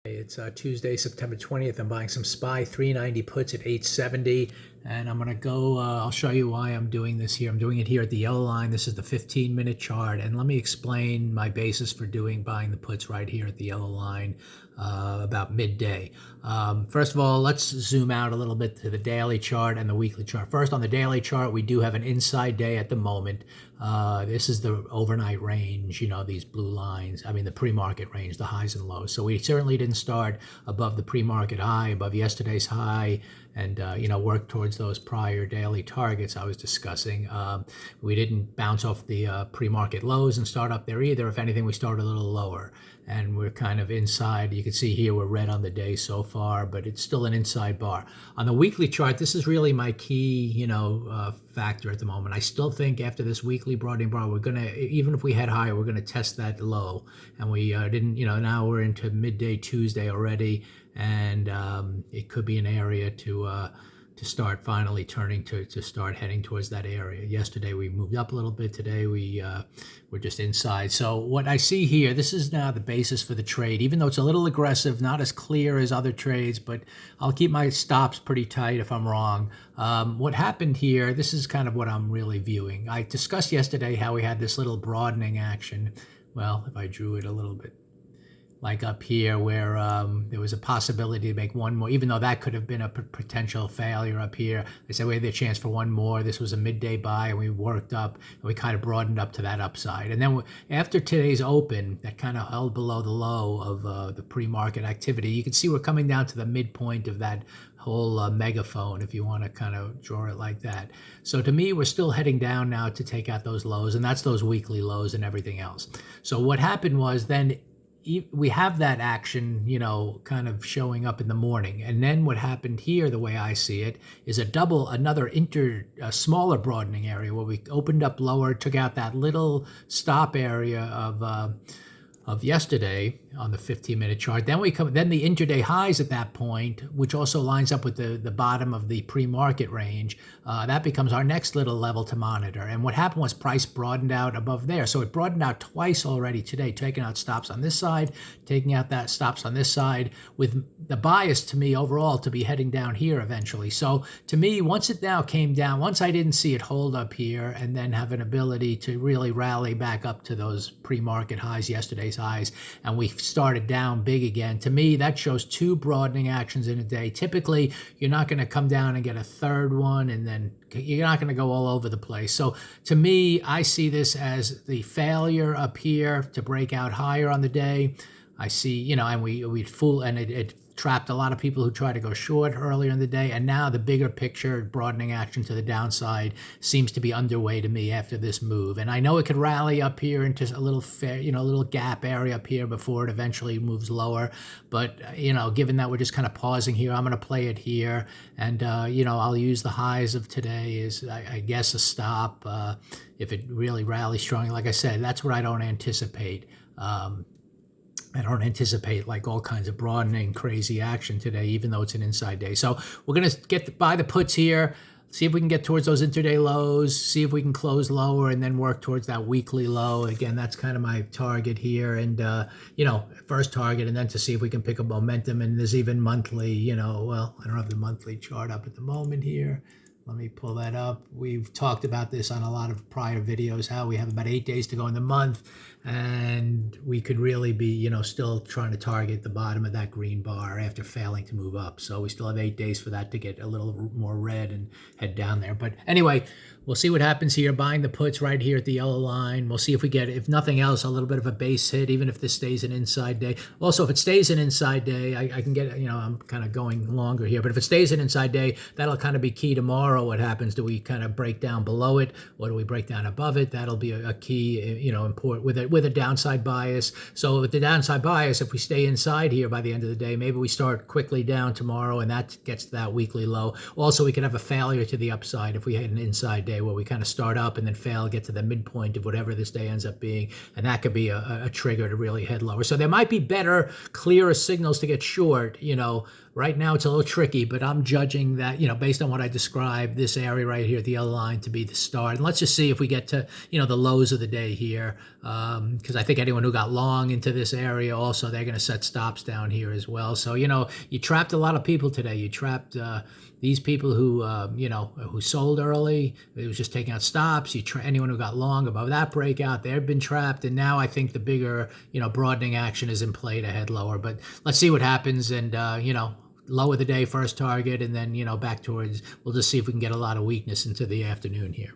It's Tuesday, September 20th. I'm buying some SPY 390 puts at 870, and I'm going to go, I'll show you why I'm doing this here. I'm doing it here at the yellow line. This is the 15-minute chart, and let me explain my basis for buying the puts right here at the yellow line about midday. First of all, let's zoom out a little bit to the daily chart and the weekly chart. First, on the daily chart, we do have an inside day at the moment. This is the overnight range, these blue lines, the pre-market range, the highs and lows. So we certainly didn't start above the pre-market high, above yesterday's high, and work towards those prior daily targets I was discussing. We didn't bounce off the pre-market lows and start up there either. If anything, we started a little lower, and we're kind of inside. You can see here we're red on the day so far, but it's still an inside bar. On the weekly chart, this is really my key, factor at the moment. I still think after this weekly broadening bar, we're gonna, even if we head higher, we're gonna test that low, and we didn't. Now we're into midday Tuesday already, and it could be an area to start finally turning to start heading towards that area. Yesterday we moved up a little bit. Today we're just inside. So what I see here, this is now the basis for the trade, even though it's a little aggressive, not as clear as other trades, but I'll keep my stops pretty tight if I'm wrong. What happened here, this is kind of what I'm really viewing. I discussed yesterday how we had this little broadening action. Well, if I drew it a little bit like up here, where there was a possibility to make one more, even though that could have been a potential failure up here. I said we had the chance for one more. This was a midday buy, and we worked up, and we kind of broadened up to that upside. And then after today's open, that kind of held below the low of the pre-market activity. You can see we're coming down to the midpoint of that whole megaphone, if you want to kind of draw it like that. So to me, we're still heading down now to take out those lows, and that's those weekly lows and everything else. So what happened was then, we have that action, kind of showing up in the morning. And then what happened here, the way I see it, is another smaller broadening area where we opened up lower, took out that little stop area of yesterday on the 15-minute chart. Then the intraday highs at that point, which also lines up with the bottom of the pre-market range. That becomes our next little level to monitor. And what happened was price broadened out above there. So it broadened out twice already today, taking out stops on this side, taking out that stops on this side, with the bias to me overall to be heading down here eventually. So to me, once it now came down, once I didn't see it hold up here and then have an ability to really rally back up to those pre-market highs, yesterday's highs, and we started down big again. To me, that shows two broadening actions in a day. Typically, you're not going to come down and get a third one, and then you're not going to go all over the place. So to me, I see this as the failure up here to break out higher on the day. I see, and it trapped a lot of people who tried to go short earlier in the day, and now the bigger picture broadening action to the downside seems to be underway to me after this move. And I know it could rally up here into a little gap area up here before it eventually moves lower. But given that we're just kind of pausing here, I'm going to play it here, and I'll use the highs of today as I guess a stop if it really rallies strongly. Like I said, that's what I don't anticipate. I don't anticipate like all kinds of broadening, crazy action today, even though it's an inside day. So we're going to buy the puts here, see if we can get towards those intraday lows, see if we can close lower, and then work towards that weekly low. Again, that's kind of my target here, and first target, and then to see if we can pick up momentum. And there's even monthly, I don't have the monthly chart up at the moment here. Let me pull that up. We've talked about this on a lot of prior videos, how we have about 8 days to go in the month, and we could really be, still trying to target the bottom of that green bar after failing to move up. So we still have 8 days for that to get a little more red and head down there. But anyway, we'll see what happens here. Buying the puts right here at the yellow line. We'll see if we get, if nothing else, a little bit of a base hit, even if this stays an inside day. Also, if it stays an inside day, I can get, I'm kind of going longer here, but if it stays an inside day, that'll kind of be key tomorrow. What happens? Do we kind of break down below it, or do we break down above it? That'll be a key, important with a downside bias. So with the downside bias, if we stay inside here by the end of the day, maybe we start quickly down tomorrow, and that gets to that weekly low. Also, we could have a failure to the upside if we had an inside day where we kind of start up and then fail, get to the midpoint of whatever this day ends up being, and that could be a trigger to really head lower. So there might be better, clearer signals to get short, right now it's a little tricky, but I'm judging that, based on what I described, this area right here at the yellow line to be the start. And let's just see if we get to, the lows of the day here. Because I think anyone who got long into this area also, they're going to set stops down here as well. So, you trapped a lot of people today. You trapped these people who, who sold early. It was just taking out stops. Anyone who got long above that breakout, they've been trapped. And now I think the bigger, broadening action is in play to head lower. But let's see what happens. And, low of the day first target, and then, back towards, we'll just see if we can get a lot of weakness into the afternoon here.